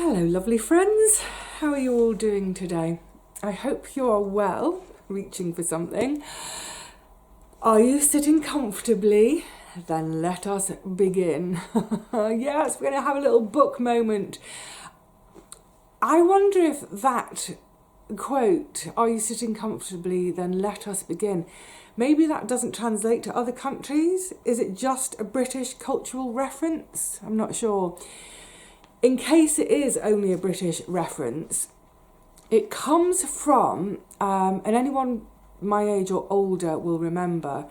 Hello lovely friends, how are you all doing today? I hope you are well, reaching for something. Are you sitting comfortably? Then let us begin. Yes, we're going to have a little book moment. I wonder if that quote, are you sitting comfortably, then let us begin, maybe that doesn't translate to other countries? Is it just a British cultural reference? I'm not sure. In case it is only a British reference, it comes from, and anyone my age or older will remember,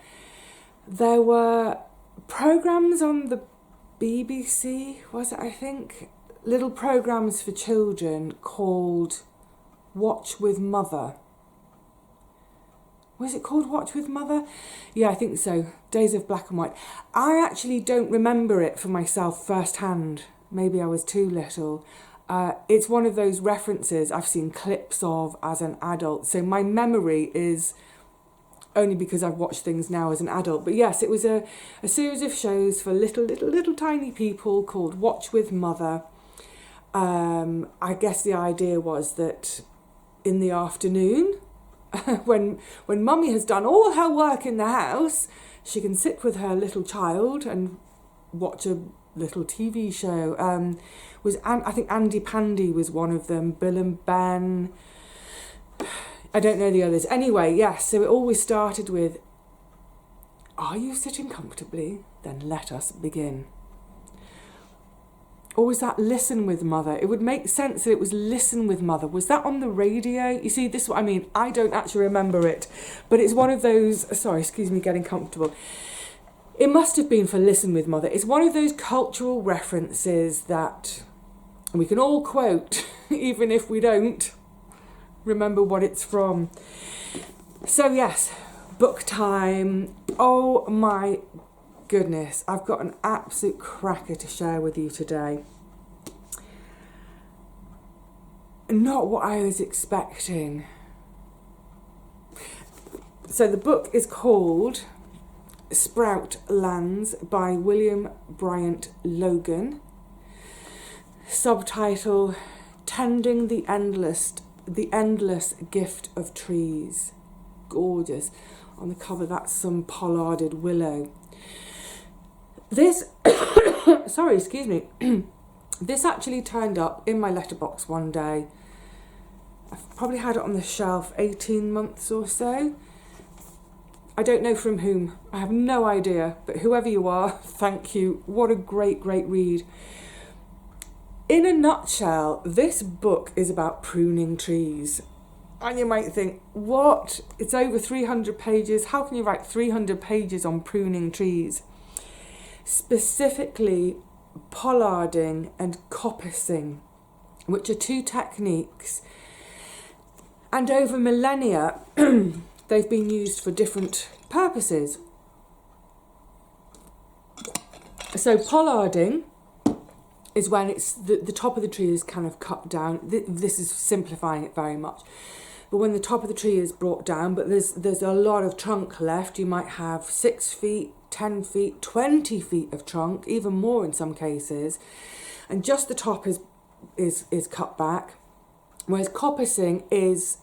there were programmes on the BBC, was it I think? Little programmes for children called Watch with Mother. Was it called Watch with Mother? Yeah, I think so. Days of Black and White. I actually don't remember it for myself firsthand. Maybe I was too little. It's one of those references I've seen clips of as an adult. So my memory is only because I've watched things now as an adult. But yes, it was a series of shows for little tiny people called Watch with Mother. I guess the idea was that in the afternoon, when mummy has done all her work in the house, she can sit with her little child and watch a little TV show. I think Andy Pandy was one of them, Bill and Ben. I don't know the others. Anyway, yes, so it always started with, are you sitting comfortably? Then let us begin. Or was that Listen with Mother? It would make sense that it was Listen with Mother. Was that on the radio? You see, this is what I mean. I don't actually remember it. But it's one of those... Sorry, excuse me, getting comfortable. It must have been for Listen with Mother. It's one of those cultural references that we can all quote, even if we don't remember what it's from. So yes, book time. Oh my goodness, I've got an absolute cracker to share with you today. Not what I was expecting. So the book is called Sproutlands by William Bryant Logan. Subtitle, Tending the Endless Gift of Trees. Gorgeous. On the cover, that's some pollarded willow. This, sorry, excuse me. This actually turned up in my letterbox one day. I've probably had it on the shelf 18 months or so. I don't know from whom. I have no idea. But whoever you are, thank you. What a great read. In a nutshell, this book is about pruning trees. And you might think, what? It's over 300 pages. How can you write 300 pages on pruning trees? Specifically, pollarding and coppicing, which are two techniques. And over millennia, they've been used for different purposes. So pollarding is when it's the top of the tree is kind of cut down. This is simplifying it very much. But when the top of the tree is brought down, but there's a lot of trunk left, you might have 6 feet, 10 feet, 20 feet of trunk, even more in some cases. And just the top is cut back. Whereas coppicing is,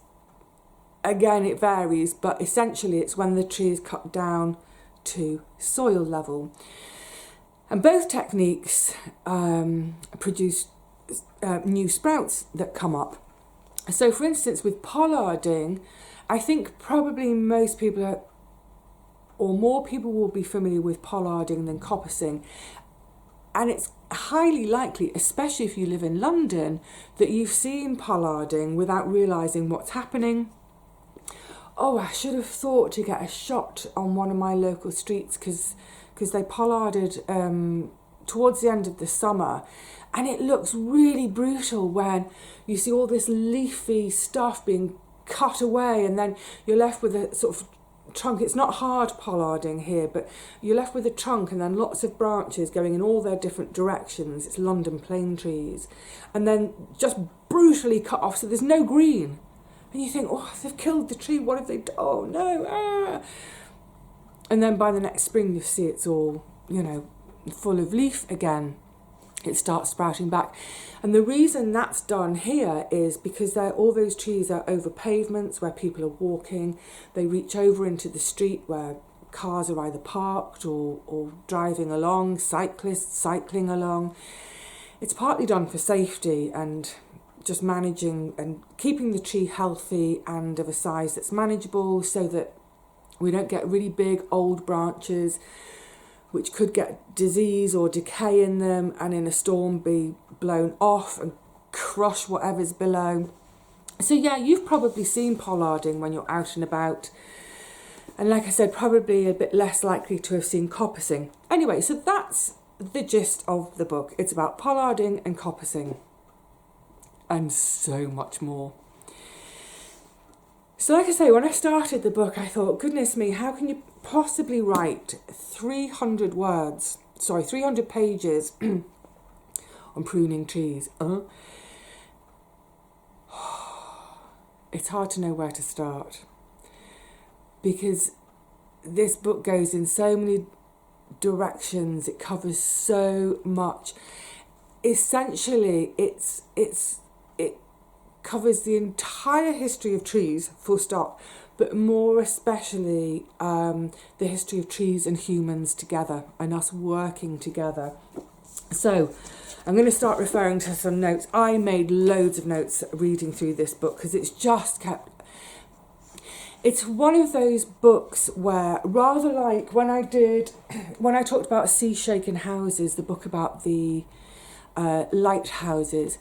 again, it varies, but essentially it's when the tree is cut down to soil level. And both techniques produce new sprouts that come up. So, for instance, with pollarding, I think probably most people or more people will be familiar with pollarding than coppicing. And it's highly likely, especially if you live in London, that you've seen pollarding without realising what's happening. Oh, I should have thought to get a shot on one of my local streets because they pollarded towards the end of the summer, and it looks really brutal when you see all this leafy stuff being cut away, and then you're left with a sort of trunk. It's not hard pollarding here, but you're left with a trunk and then lots of branches going in all their different directions. It's London plane trees, and then just brutally cut off, so there's no green. And you think, oh, they've killed the tree, what have they done? Oh no, And then by the next spring you see it's all, full of leaf again. it starts sprouting back. And the reason that's done here is because all those trees are over pavements where people are walking. They reach over into the street where cars are either parked or driving along, cyclists cycling along. It's partly done for safety and just managing and keeping the tree healthy and of a size that's manageable, so that we don't get really big old branches which could get disease or decay in them and in a storm be blown off and crush whatever's below. So yeah, you've probably seen pollarding when you're out and about. And like I said, probably a bit less likely to have seen coppicing. Anyway, so that's the gist of the book. It's about pollarding and coppicing and so much more. So like I say, when I started the book, I thought, goodness me, how can you possibly write 300 pages on pruning trees? It's hard to know where to start, because this book goes in so many directions. It covers so much. Essentially, it covers the entire history of trees, full stop, but more especially the history of trees and humans together and us working together. So I'm going to start referring to some notes. I made loads of notes reading through this book because it's just kept... It's one of those books where, rather like when I talked about Sea Shaken Houses, the book about the lighthouses,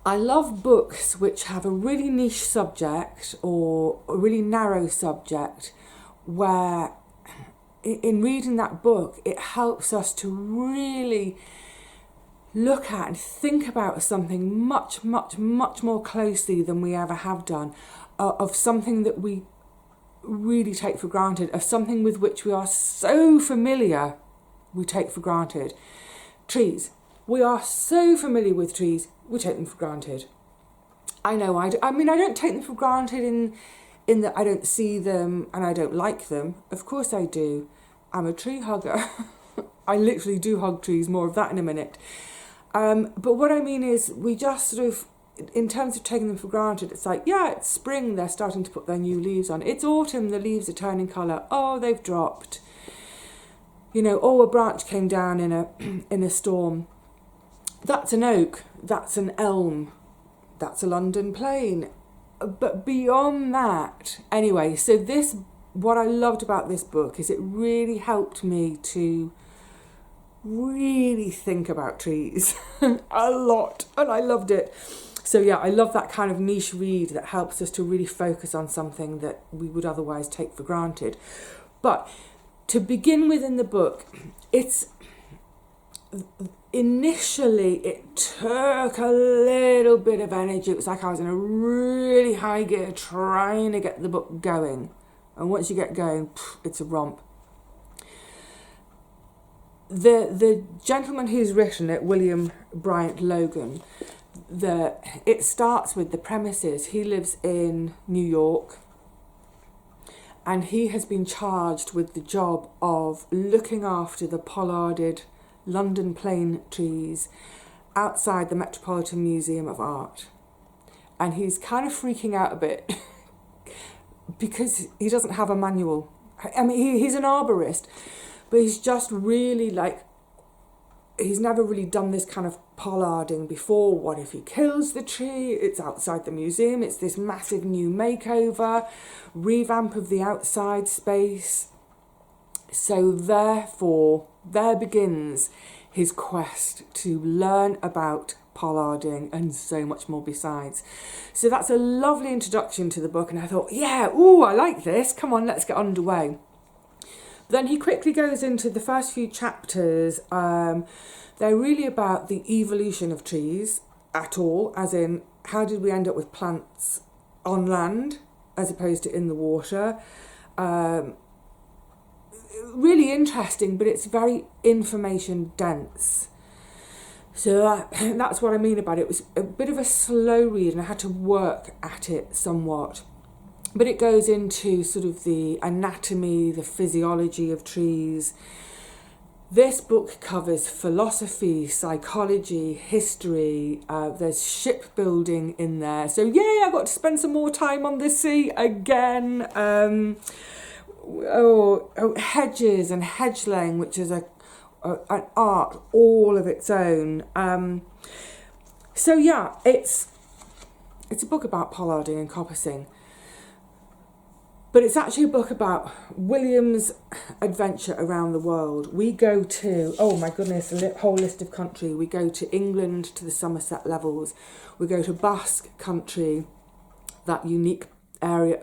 I love books which have a really niche subject or a really narrow subject, where in reading that book it helps us to really look at and think about something much, much, much more closely than we ever have done, of something that we really take for granted, of something with which we are so familiar we take for granted. Trees. We are so familiar with trees, we take them for granted. I know I do. I mean, I don't take them for granted in that I don't see them and I don't like them. Of course I do. I'm a tree hugger. I literally do hug trees, more of that in a minute. But what I mean is, we just sort of, in terms of taking them for granted, it's like, yeah, it's spring, they're starting to put their new leaves on. It's autumn, the leaves are turning colour. Oh, they've dropped. You know, oh, a branch came down in a storm. That's an oak, that's an elm, that's a London plane. But beyond that, anyway, so what I loved about this book is it really helped me to really think about trees a lot, and I loved it. So yeah, I love that kind of niche read that helps us to really focus on something that we would otherwise take for granted. But to begin with in the book, initially it took a little bit of energy. It was like I was in a really high gear trying to get the book going. And once you get going, it's a romp. The gentleman who's written it, William Bryant Logan, it starts with the premises. He lives in New York, and he has been charged with the job of looking after the pollarded London plane trees outside the Metropolitan Museum of Art. And he's kind of freaking out a bit because he doesn't have a manual. I mean, he's an arborist, but he's just really he's never really done this kind of pollarding before. What if he kills the tree? It's outside the museum. It's this massive new makeover, revamp of the outside space. So therefore, there begins his quest to learn about pollarding and so much more besides. So that's a lovely introduction to the book, and I thought, yeah, ooh, I like this. Come on, let's get underway. Then he quickly goes into the first few chapters. They're really about the evolution of trees at all, as in how did we end up with plants on land as opposed to in the water. Really interesting, but it's very information dense. So that's what I mean about it. It was a bit of a slow read and I had to work at it somewhat. But it goes into sort of the anatomy, the physiology of trees. This book covers philosophy, psychology, history. There's shipbuilding in there. So yay, I got to spend some more time on the sea again. Hedges and hedge laying, which is an art all of its own. So yeah, it's a book about pollarding and coppicing. But it's actually a book about William's adventure around the world. We go to, oh my goodness, a whole list of country. We go to England, to the Somerset Levels. We go to Basque country, that unique area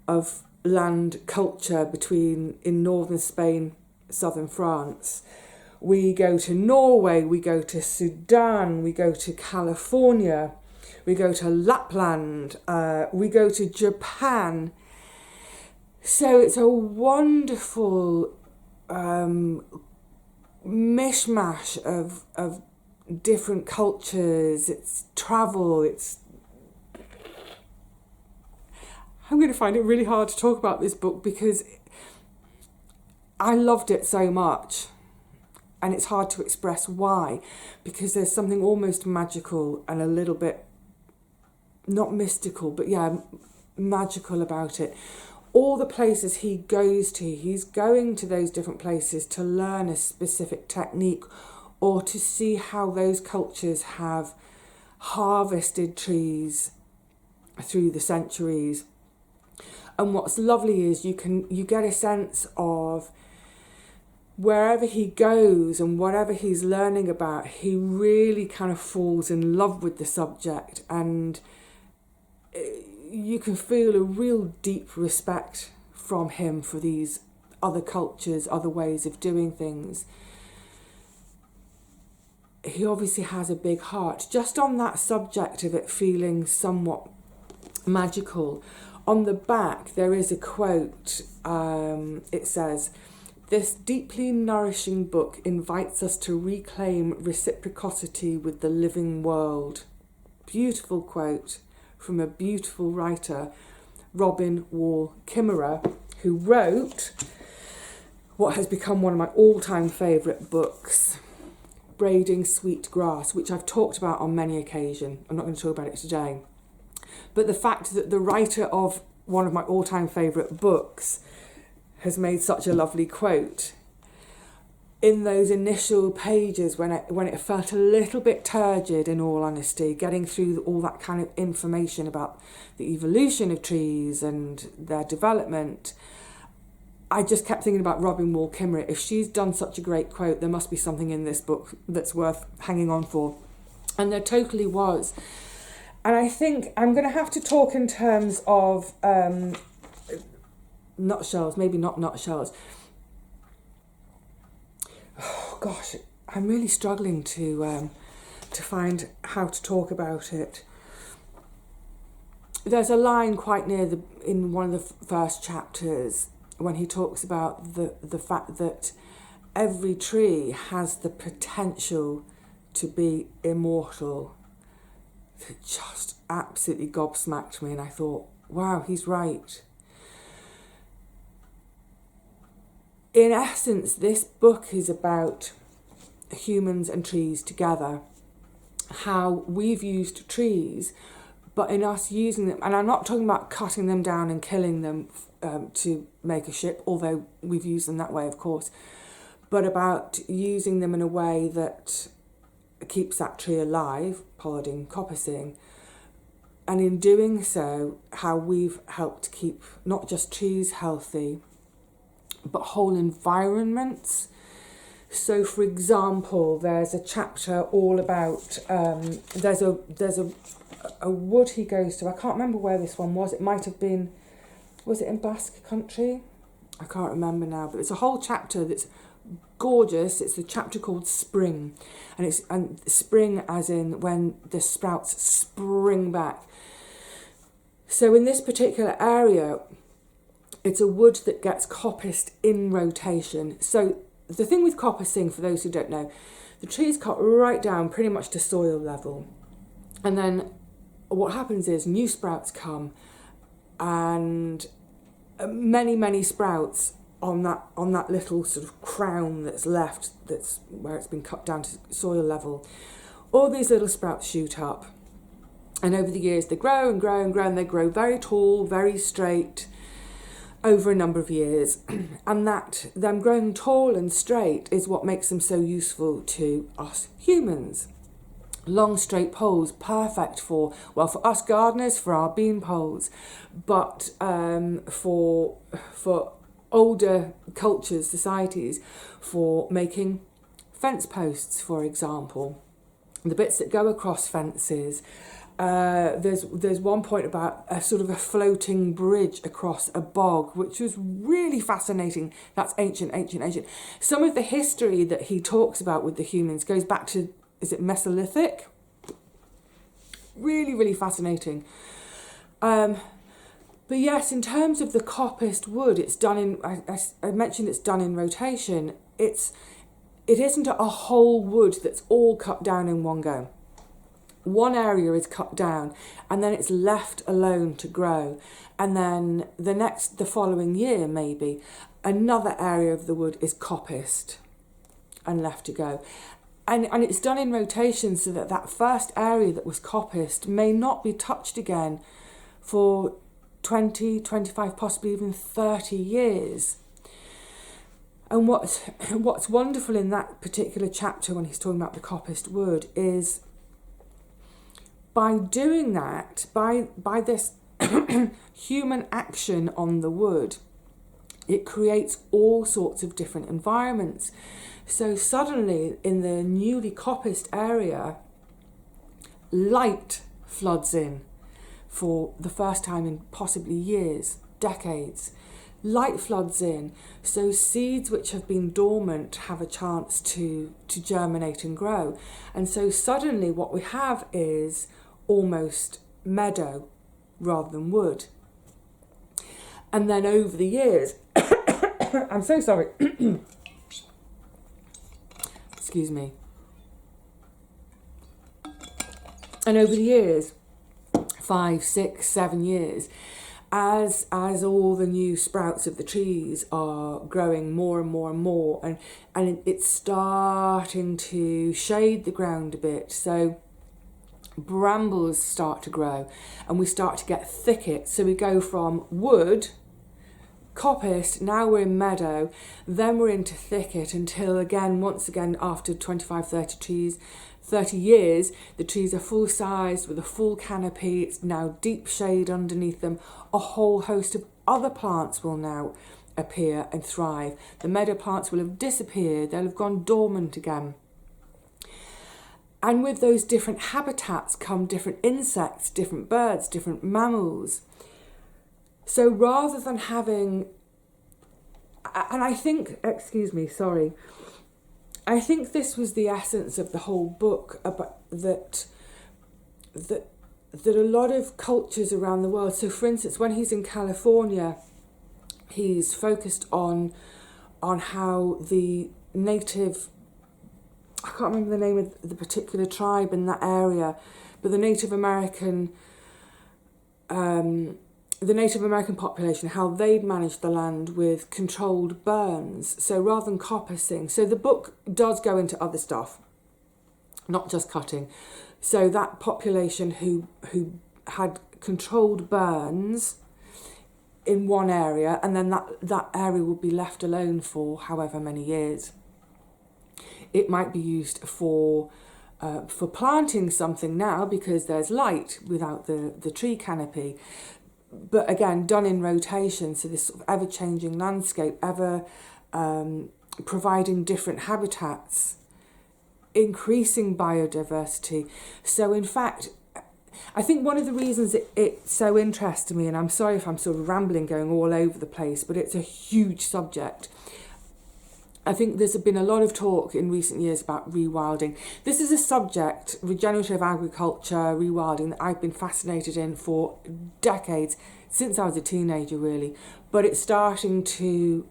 of land culture in northern Spain, southern France. We go to Norway, we go to Sudan, we go to California, we go to Lapland, we go to Japan. So it's a wonderful mishmash of different cultures. It's travel. I'm going to find it really hard to talk about this book because I loved it so much, and it's hard to express why, because there's something almost magical and a little bit, not mystical, but yeah, magical about it. All the places he goes to, he's going to those different places to learn a specific technique or to see how those cultures have harvested trees through the centuries. And what's lovely is you get a sense of wherever he goes and whatever he's learning about, he really kind of falls in love with the subject, and you can feel a real deep respect from him for these other cultures, other ways of doing things. He obviously has a big heart. Just on that subject of it feeling somewhat magical, on the back there is a quote. It says, "This deeply nourishing book invites us to reclaim reciprocity with the living world." Beautiful quote from a beautiful writer, Robin Wall Kimmerer, who wrote what has become one of my all-time favourite books, Braiding Sweet Grass, which I've talked about on many occasions. I'm not going to talk about it today. But the fact that the writer of one of my all-time favourite books has made such a lovely quote in those initial pages when it felt a little bit turgid, in all honesty, getting through all that kind of information about the evolution of trees and their development, I just kept thinking about Robin Wall Kimmerer. If she's done such a great quote, there must be something in this book that's worth hanging on for. And there totally was. And I think I'm going to have to talk in terms of nutshells, maybe not nutshells. Oh gosh, I'm really struggling to find how to talk about it. There's a line quite near in one of the first chapters when he talks about the fact that every tree has the potential to be immortal. It just absolutely gobsmacked me, and I thought, wow, he's right. In essence, this book is about humans and trees together, how we've used trees, but in us using them, and I'm not talking about cutting them down and killing them to make a ship, although we've used them that way, of course, but about using them in a way that keeps that tree alive, pollarding, coppicing, and in doing so, how we've helped keep not just trees healthy, but whole environments. So, for example, there's a chapter all about there's a wood he goes to. I can't remember where this one was. It might have been, was it in Basque country? I can't remember now. But it's a whole chapter that's gorgeous. It's a chapter called Spring, and spring as in when the sprouts spring back. So in this particular area, it's a wood that gets coppiced in rotation. So the thing with coppicing, for those who don't know, the tree is cut right down pretty much to soil level. And then what happens is new sprouts come, and many sprouts on that little sort of crown that's left, that's where it's been cut down to soil level, all these little sprouts shoot up. And over the years they grow and grow and grow, and they grow very tall, very straight over a number of years. And that them growing tall and straight is what makes them so useful to us humans. Long straight poles, perfect for us gardeners, for our bean poles, but for older cultures, societies, for making fence posts, for example. The bits that go across fences. There's one point about a sort of a floating bridge across a bog, which was really fascinating. That's ancient. Some of the history that he talks about with the humans goes back to, is it Mesolithic? Really, really fascinating. But yes, in terms of the coppiced wood, it's done in, I mentioned it's done in rotation. It isn't a whole wood that's all cut down in one go. One area is cut down and then it's left alone to grow. And then the following year, maybe, another area of the wood is coppiced and left to go. And it's done in rotation so that first area that was coppiced may not be touched again for 20, 25, possibly even 30 years. And what's wonderful in that particular chapter when he's talking about the coppiced wood is by doing that, by this human action on the wood, it creates all sorts of different environments. So suddenly in the newly coppiced area, light floods in for the first time in possibly years, decades. Light floods in, so seeds which have been dormant have a chance to germinate and grow. And so suddenly what we have is almost meadow rather than wood. And then over the years, I'm so sorry, excuse me. And over the years, 5, 6, 7 years, as all the new sprouts of the trees are growing more and more and more, and it's starting to shade the ground a bit, so brambles start to grow and we start to get thickets. So we go from wood, coppiced, now we're in meadow, then we're into thicket until once again after 25, 30 years, the trees are full sized with a full canopy. It's now deep shade underneath them. A whole host of other plants will now appear and thrive. The meadow plants will have disappeared. They'll have gone dormant again. And with those different habitats come different insects, different birds, different mammals. So rather than having, and I think, I think this was the essence of the whole book, about that a lot of cultures around the world. So for instance, when he's in California, he's focused on how the native, I can't remember the name of the particular tribe in that area, but the Native American population, how they'd managed the land with controlled burns, so rather than coppicing. So the book does go into other stuff, not just cutting. So that population who had controlled burns in one area, and then that area would be left alone for however many years. It might be used for planting something now because there's light without the tree canopy. But again, done in rotation, so this sort of ever-changing landscape, ever providing different habitats, increasing biodiversity. So in fact, I think one of the reasons it so interested me, and I'm sorry if I'm sort of rambling, going all over the place, but it's a huge subject. I think there's been a lot of talk in recent years about rewilding. This is a subject, regenerative agriculture, rewilding, that I've been fascinated in for decades, since I was a teenager really. But it's starting to,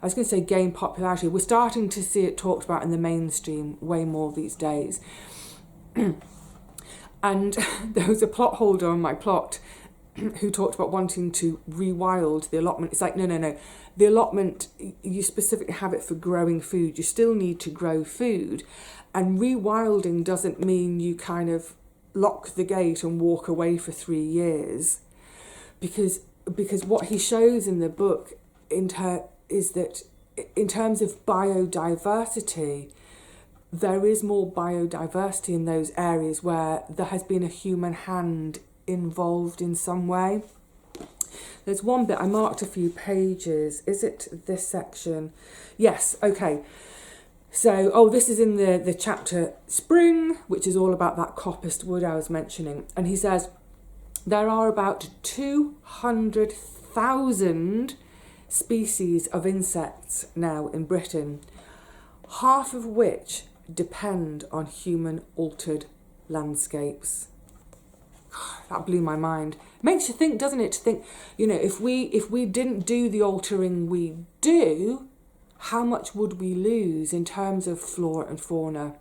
I was going to say gain popularity. We're starting to see it talked about in the mainstream way more these days. And there was a plot holder on my plot who talked about wanting to rewild the allotment. It's like, no. The allotment, you specifically have it for growing food. You still need to grow food. And rewilding doesn't mean you kind of lock the gate and walk away for 3 years. Because what he shows in the book is that in terms of biodiversity, there is more biodiversity in those areas where there has been a human hand involved in some way. There's one bit, I marked a few pages. Is it this section? Yes, okay. So, this is in the chapter Spring, which is all about that coppiced wood I was mentioning. And he says, there are about 200,000 species of insects now in Britain, half of which depend on human-altered landscapes. That blew my mind. Makes you think, doesn't it? To think, if we didn't do the altering we do, how much would we lose in terms of flora and fauna?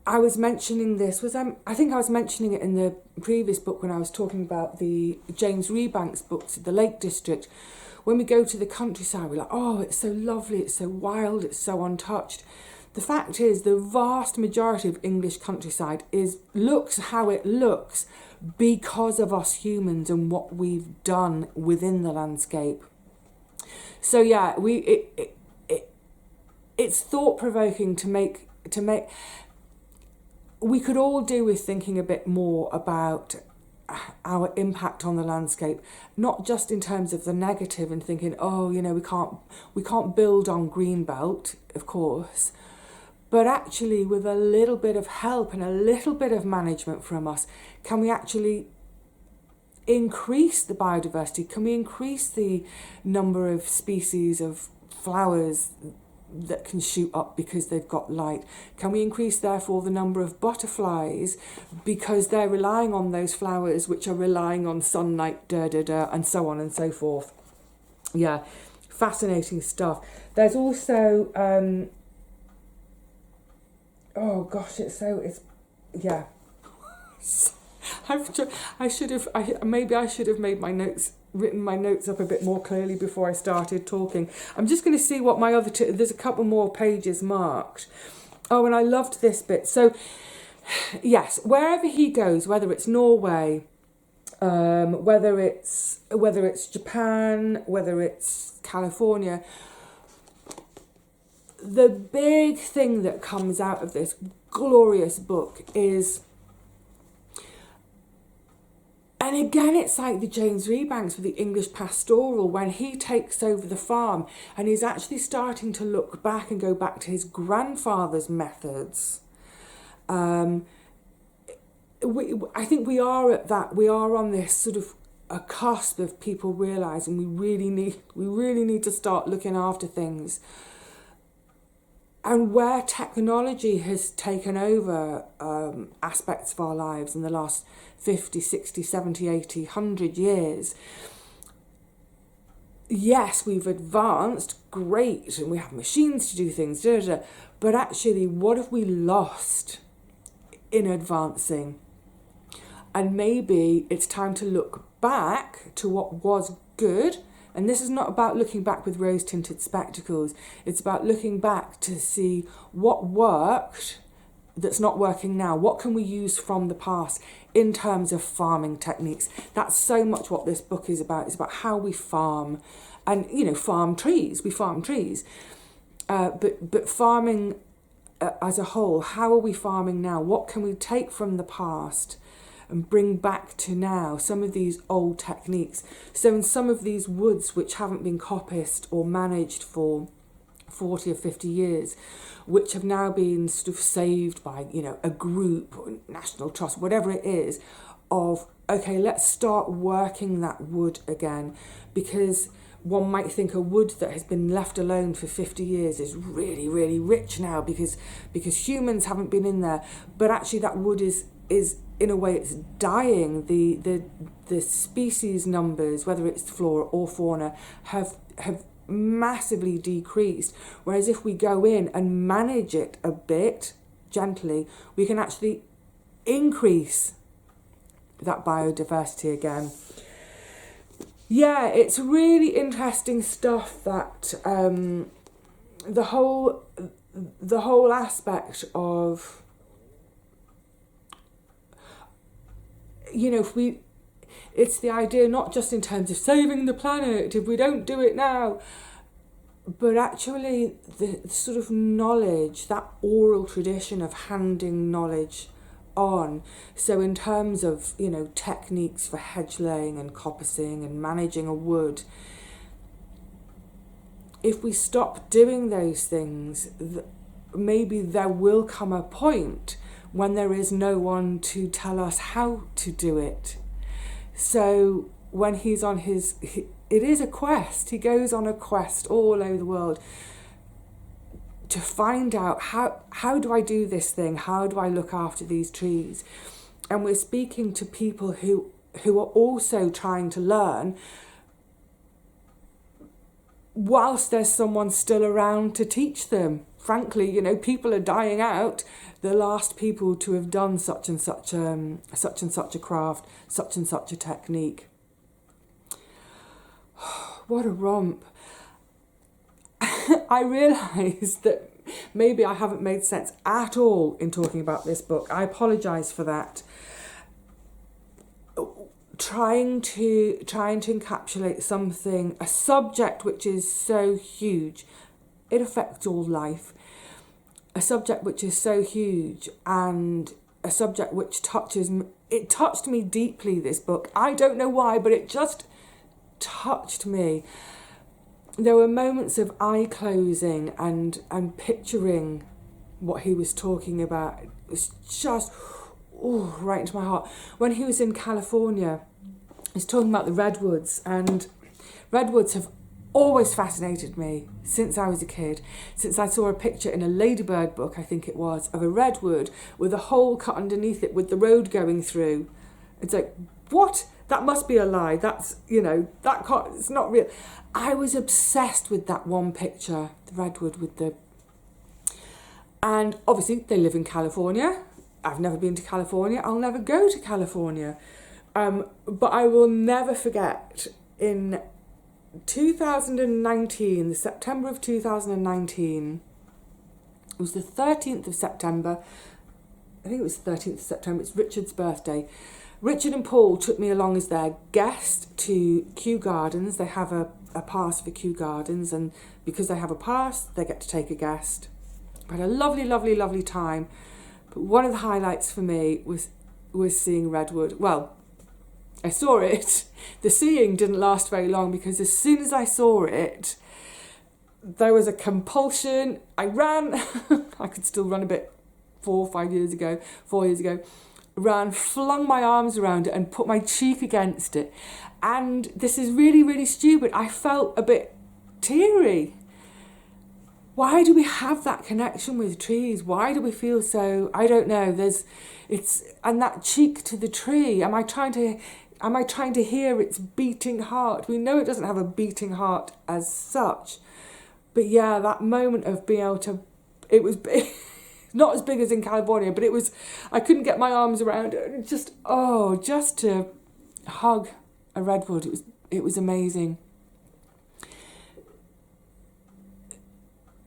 I was mentioning this, I think I was mentioning it in the previous book when I was talking about the James Rebank's books, The Lake District. When we go to the countryside, we're like, oh, it's so lovely, it's so wild, it's so untouched. The fact is, the vast majority of English countryside looks how it looks because of us humans and what we've done within the landscape. So yeah, it's thought-provoking to make. We could all do with thinking a bit more about our impact on the landscape, not just in terms of the negative and thinking, we can't build on greenbelt, of course, but actually with a little bit of help and a little bit of management from us, can we actually increase the biodiversity? Can we increase the number of species of flowers that can shoot up because they've got light? Can we increase therefore the number of butterflies because they're relying on those flowers which are relying on sunlight, and so on and so forth? Yeah, fascinating stuff. There's also I should have made written my notes up a bit more clearly before I started talking. I'm just going to see what my other there's a couple more pages marked. Oh, and I loved this bit. So yes, wherever he goes, whether it's Norway, whether it's Japan, whether it's California, the big thing that comes out of this glorious book is, and again, it's like the James Rebanks with the English pastoral, when he takes over the farm and he's actually starting to look back and go back to his grandfather's methods. I think we are on this sort of a cusp of people realising we really need to start looking after things. And where technology has taken over aspects of our lives in the last 50, 60, 70, 80, 100 years, yes, we've advanced, great, and we have machines to do things, but actually, what have we lost in advancing? And maybe it's time to look back to what was good. And this is not about looking back with rose-tinted spectacles. It's about looking back to see what worked that's not working now. What can we use from the past in terms of farming techniques? That's so much what this book is about. It's about how we farm and, farm trees. We farm trees. But farming as a whole, how are we farming now? What can we take from the past and bring back to now some of these old techniques? So in some of these woods which haven't been coppiced or managed for 40 or 50 years, which have now been sort of saved by, a group or National Trust, whatever it is, of, okay, let's start working that wood again, because one might think a wood that has been left alone for 50 years is really, really rich now because humans haven't been in there. But actually that wood is in a way, it's dying. The species numbers, whether it's flora or fauna, have massively decreased. Whereas if we go in and manage it a bit gently, we can actually increase biodiversity again. Yeah, it's really interesting stuff, that the whole aspect of, you know, it's the idea not just in terms of saving the planet if we don't do it now, but actually the sort of knowledge, that oral tradition of handing knowledge on. So in terms of, you know, techniques for hedge laying and coppicing and managing a wood, if we stop doing those things, maybe there will come a point when there is no one to tell us how to do it. So when he's on it is a quest. He goes on a quest all over the world to find out how do I do this thing? How do I look after these trees? And we're speaking to people who are also trying to learn, whilst there's someone still around to teach them. Frankly, you know, people are dying out. The last people to have done such and such a craft, such and such a technique. What a romp. I realise that maybe I haven't made sense at all in talking about this book. I apologise for that. Trying to encapsulate something, a subject which is so huge, it affects all life. A subject which is so huge, and a subject which touched me deeply, this book. I don't know why, but it just touched me. There were moments of eye closing and picturing what he was talking about. It was just right into my heart. When he was in California, he was talking about the redwoods, and redwoods have always fascinated me since I was a kid, since I saw a picture in a ladybird book, I think it was, of a redwood with a hole cut underneath it with the road going through. It's like, what? That must be a lie. That's, you know, it's not real. I was obsessed with that one picture, the redwood with the... And obviously they live in California. I've never been to California. I'll never go to California. But I will never forget, in 2019, the September of 2019, it was the 13th of September. I think it was the 13th of September. It's Richard's birthday. Richard and Paul took me along as their guest to Kew Gardens. They have a pass for Kew Gardens, and because they have a pass, they get to take a guest. I had a lovely, lovely, lovely time. But one of the highlights for me was seeing redwood. Well, I saw it. The seeing didn't last very long, because as soon as I saw it, there was a compulsion. I ran. I could still run a bit 4 years ago. Ran, flung my arms around it and put my cheek against it. And this is really, really stupid. I felt a bit teary. Why do we have that connection with trees? Why do we feel so, I don't know, and that cheek to the tree, am I trying to hear its beating heart? We know it doesn't have a beating heart as such. But yeah, that moment of being able to, it was big. Not as big as in California, but I couldn't get my arms around it. Just to hug a redwood, it was amazing.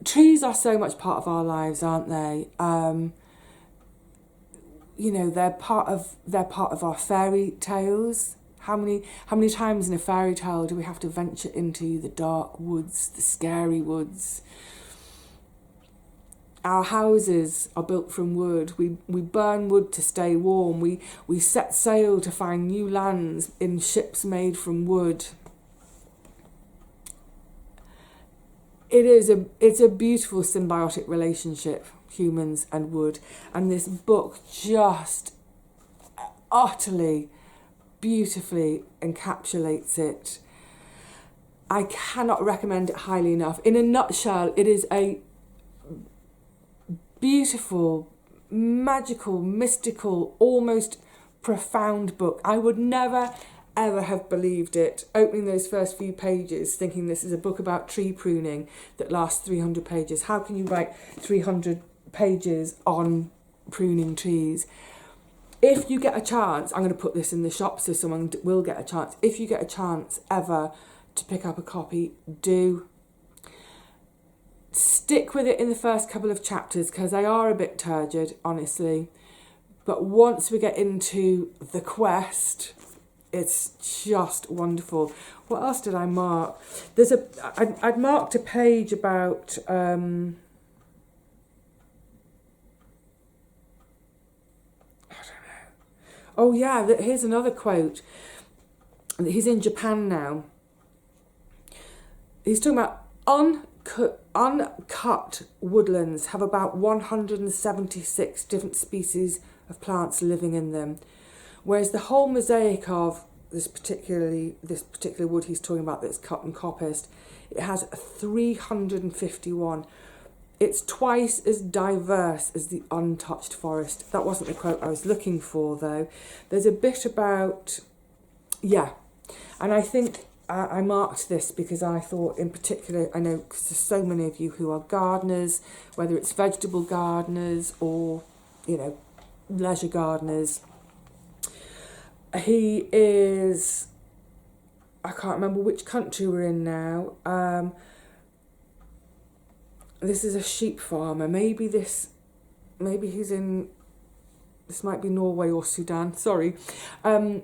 Trees are so much part of our lives, aren't they? You know, they're part of our fairy tales. How many times in a fairy tale do we have to venture into the dark woods, the scary woods? Our houses are built from wood. We burn wood to stay warm. We set sail to find new lands in ships made from wood. It's a beautiful symbiotic relationship, humans and wood. And this book just utterly, beautifully encapsulates it. I cannot recommend it highly enough. In a nutshell, it is a beautiful, magical, mystical, almost profound book. I would never, ever have believed it, opening those first few pages, thinking this is a book about tree pruning that lasts 300 pages. How can you write 300 pages on pruning trees? If you get a chance, I'm going to put this in the shop so someone will get a chance. If you get a chance ever to pick up a copy, do. Stick with it in the first couple of chapters because they are a bit turgid, honestly. But once we get into the quest, it's just wonderful. What else did I mark? I'd marked a page about... Oh yeah, here's another quote. He's in Japan now. He's talking about uncut woodlands have about 176 different species of plants living in them, whereas the whole mosaic of this particular wood he's talking about that's cut and coppiced, it has 351. It's twice as diverse as the untouched forest. That wasn't the quote I was looking for, though. There's a bit about, yeah, and I think I marked this because I thought in particular, I know because there's so many of you who are gardeners, whether it's vegetable gardeners or, you know, leisure gardeners. He is, I can't remember which country we're in now. This is a sheep farmer. Maybe he's in, this might be Norway or Sudan, sorry. But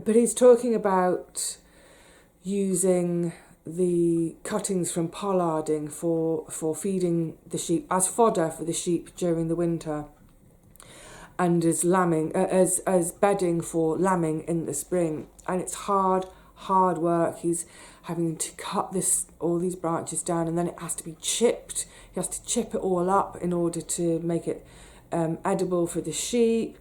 he's talking about using the cuttings from pollarding for feeding the sheep, as fodder for the sheep during the winter, and as lambing, as bedding for lambing in the spring. And it's hard work. He's having to cut all these branches down, and then it has to be chipped. He has to chip it all up in order to make it edible for the sheep,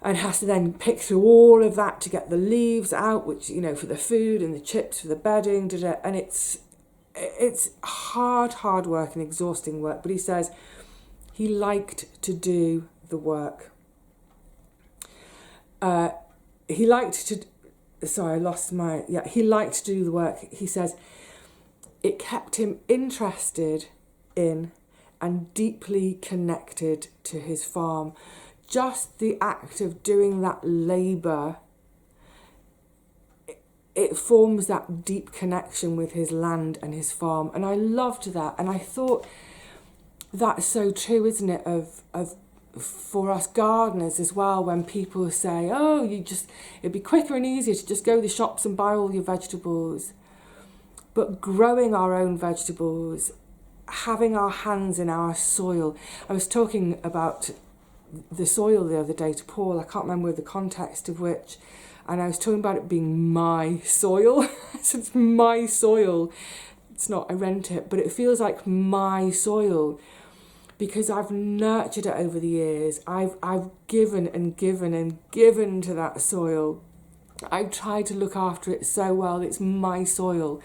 and has to then pick through all of that to get the leaves out, which, you know, for the food, and the chips for the bedding, and it's hard work and exhausting work. But he says he liked to do the work. He liked to do the work. He says it kept him interested in and deeply connected to his farm. Just the act of doing that labour, it forms that deep connection with his land and his farm. And I loved that. And I thought that's so true, isn't it, of for us gardeners as well, when people say, oh, it'd be quicker and easier to just go to the shops and buy all your vegetables. But growing our own vegetables, having our hands in our soil. I was talking about the soil the other day to Paul, I can't remember the context of which, and I was talking about it being my soil. So it's my soil. It's not, I rent it, but it feels like my soil, because I've nurtured it over the years. I've given and given and given to that soil. I've tried to look after it so well. It's my soil.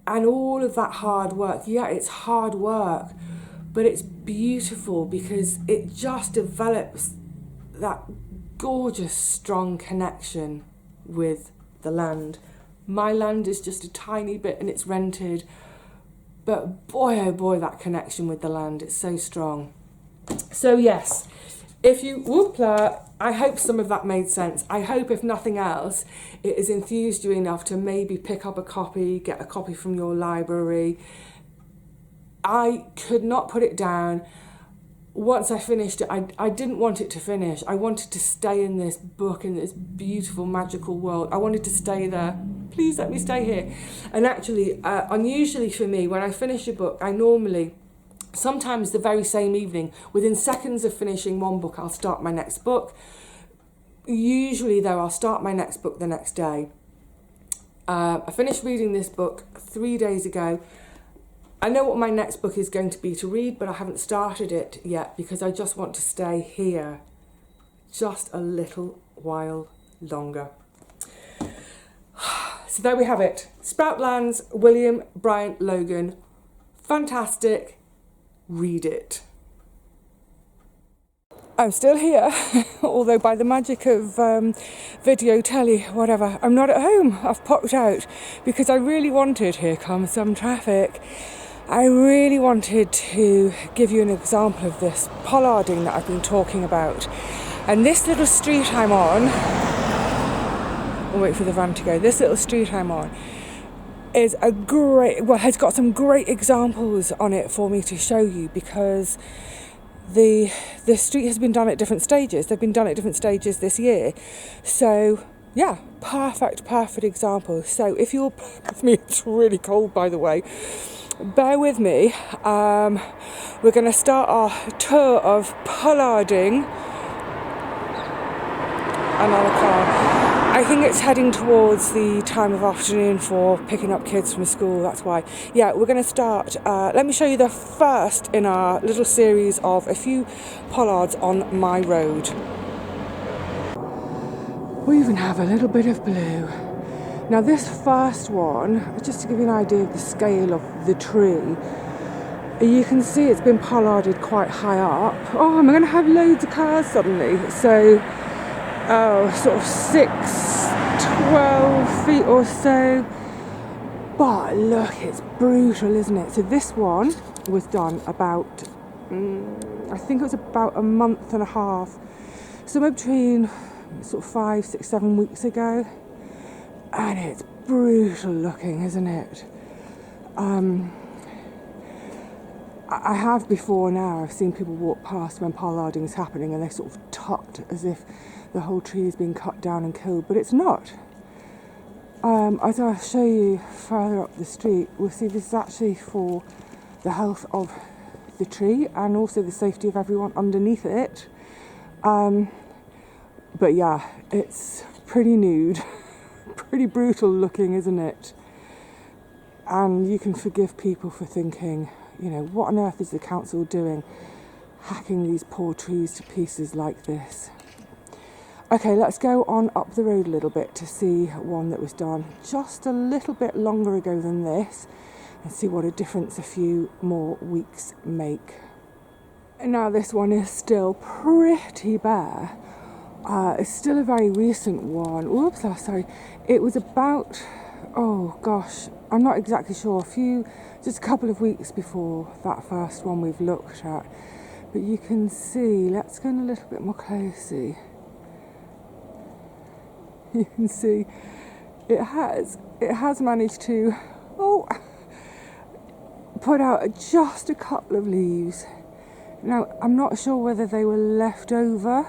And all of that hard work, yeah, it's hard work, but it's beautiful because it just develops that gorgeous, strong connection with the land. My land is just a tiny bit and it's rented, but boy, oh boy, that connection with the land, it's so strong. So yes, if you, I hope some of that made sense. I hope, if nothing else, it has enthused you enough to maybe pick up a copy, get a copy from your library. I could not put it down. Once I finished it, I didn't want it to finish. I wanted to stay in this book, in this beautiful, magical world. I wanted to stay there. Please let me stay here. And actually, unusually for me, when I finish a book, I normally, sometimes the very same evening, within seconds of finishing one book, I'll start my next book. Usually, though, I'll start my next book the next day. I finished reading this book 3 days ago. I know what my next book is going to be to read, but I haven't started it yet because I just want to stay here just a little while longer. So there we have it. Sproutlands, William Bryant Logan. Fantastic. Read it. I'm still here, although by the magic of video, telly, whatever, I'm not at home. I've popped out because I really wanted, here comes some traffic, I really wanted to give you an example of this pollarding that I've been talking about. And this little street I'm on, I'll wait for the van to go, this little street I'm on is a great, well, has got some great examples on it for me to show you, because the street has been done at different stages. They've been done at different stages this year. So yeah, perfect example. So if you're with me, it's really cold, by the way. Bear with me. We're going to start our tour of pollarding. Another car. I think it's heading towards the time of afternoon for picking up kids from school, that's why. Yeah, we're going to start. Let me show you the first in our little series of a few pollards on my road. We even have a little bit of blue. Now this first one, just to give you an idea of the scale of the tree, you can see it's been pollarded quite high up. Oh, am I going to have loads of cars suddenly? So, sort of 12 feet or so. But look, it's brutal, isn't it? So this one was done about, I think it was about a month and a half. Somewhere between sort of 5, 6, 7 weeks ago. And it's brutal looking, isn't it? I have before now, I've seen people walk past when pollarding is happening and they're sort of tucked as if the whole tree has been cut down and killed, but it's not. As I'll show you further up the street, we'll see this is actually for the health of the tree and also the safety of everyone underneath it. But yeah, it's pretty nude, pretty brutal looking, isn't it? And you can forgive people for thinking, you know, what on earth is the council doing, hacking these poor trees to pieces like this? Okay, let's go on up the road a little bit to see one that was done just a little bit longer ago than this and see what a difference a few more weeks make. And now this one is still pretty bare. It's still a very recent one. Oops, sorry. It was about, oh gosh, I'm not exactly sure, just a couple of weeks before that first one we've looked at. But you can see, let's go in a little bit more closely. You can see it has managed to put out just a couple of leaves. Now I'm not sure whether they were left over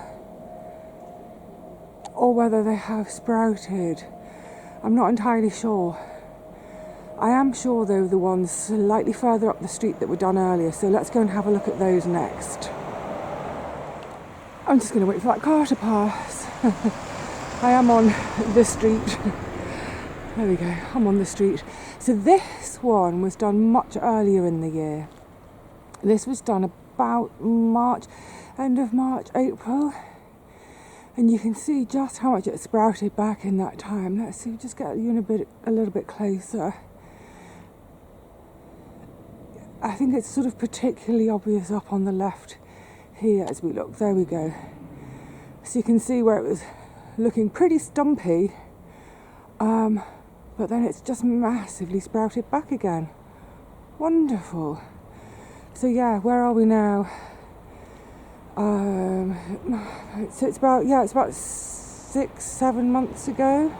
or whether they have sprouted. I'm not entirely sure. I am sure though the ones slightly further up the street that were done earlier, so let's go and have a look at those next. I'm just going to wait for that car to pass. I am on the street. There we go, I'm on the street. So this one was done much earlier in the year. This was done about March, end of March, April. And you can see just how much it sprouted back in that time. Let's see, just get you a little bit closer. I think it's sort of particularly obvious up on the left here as we look. There we go. So you can see where it was looking pretty stumpy, but then it's just massively sprouted back again. Wonderful. So yeah, where are we now? So it's about 6-7 months ago.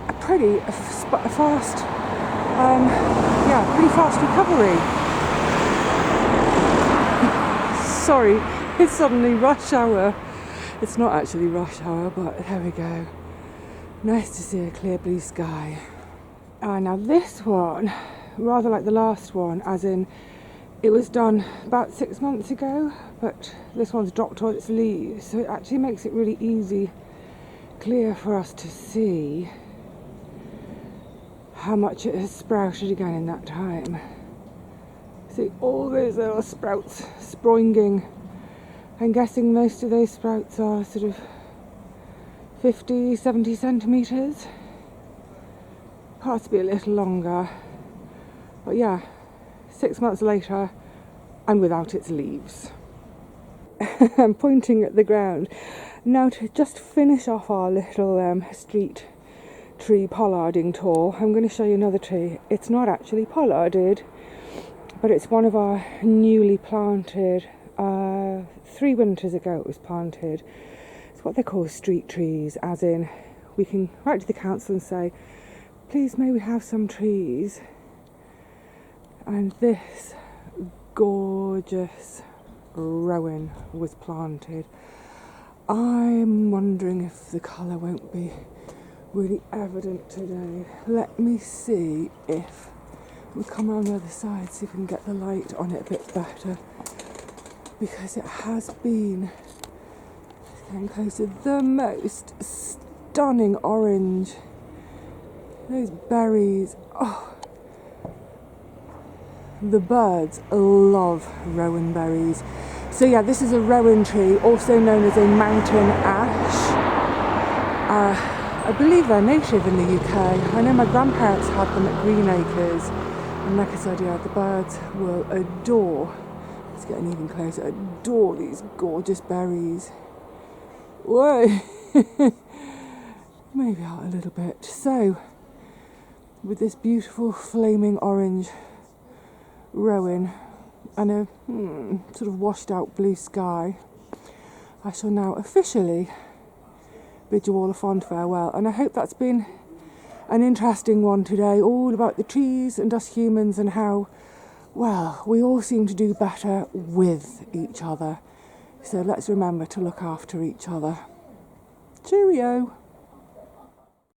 A pretty fast, pretty fast recovery. Sorry, it's suddenly rush hour. It's not actually rush hour, but there we go. Nice to see a clear blue sky. Now this one, rather like the last one, as in it was done about 6 months ago, but this one's dropped all its leaves, so it actually makes it really clear for us to see how much it has sprouted again in that time. See all those little sprouts springing. I'm guessing most of those sprouts are sort of 50, 70 centimetres. Possibly a little longer. But yeah, 6 months later and without its leaves. I'm pointing at the ground. Now to just finish off our little street tree pollarding tour, I'm going to show you another tree. It's not actually pollarded, but it's one of our newly planted, 3 winters ago it was planted. It's what they call street trees, as in we can write to the council and say, please may we have some trees. And this gorgeous rowan was planted. I'm wondering if the colour won't be really evident today. Let me see if we come around the other side, see if we can get the light on it a bit better, because it has been getting closer. The most stunning orange. Those berries. Oh, the birds love rowan berries. So yeah, this is a rowan tree, also known as a mountain ash. I believe they're native in the UK. I know my grandparents had them at Green Acres, and like I said, yeah, the birds will adore, it's getting even closer, adore these gorgeous berries. Whoa! Maybe out a little bit. So, with this beautiful flaming orange rowan and a sort of washed out blue sky, I shall now officially bid you all a fond farewell, and I hope that's been an interesting one today, all about the trees and us humans and how, well, we all seem to do better with each other. So let's remember to look after each other. Cheerio!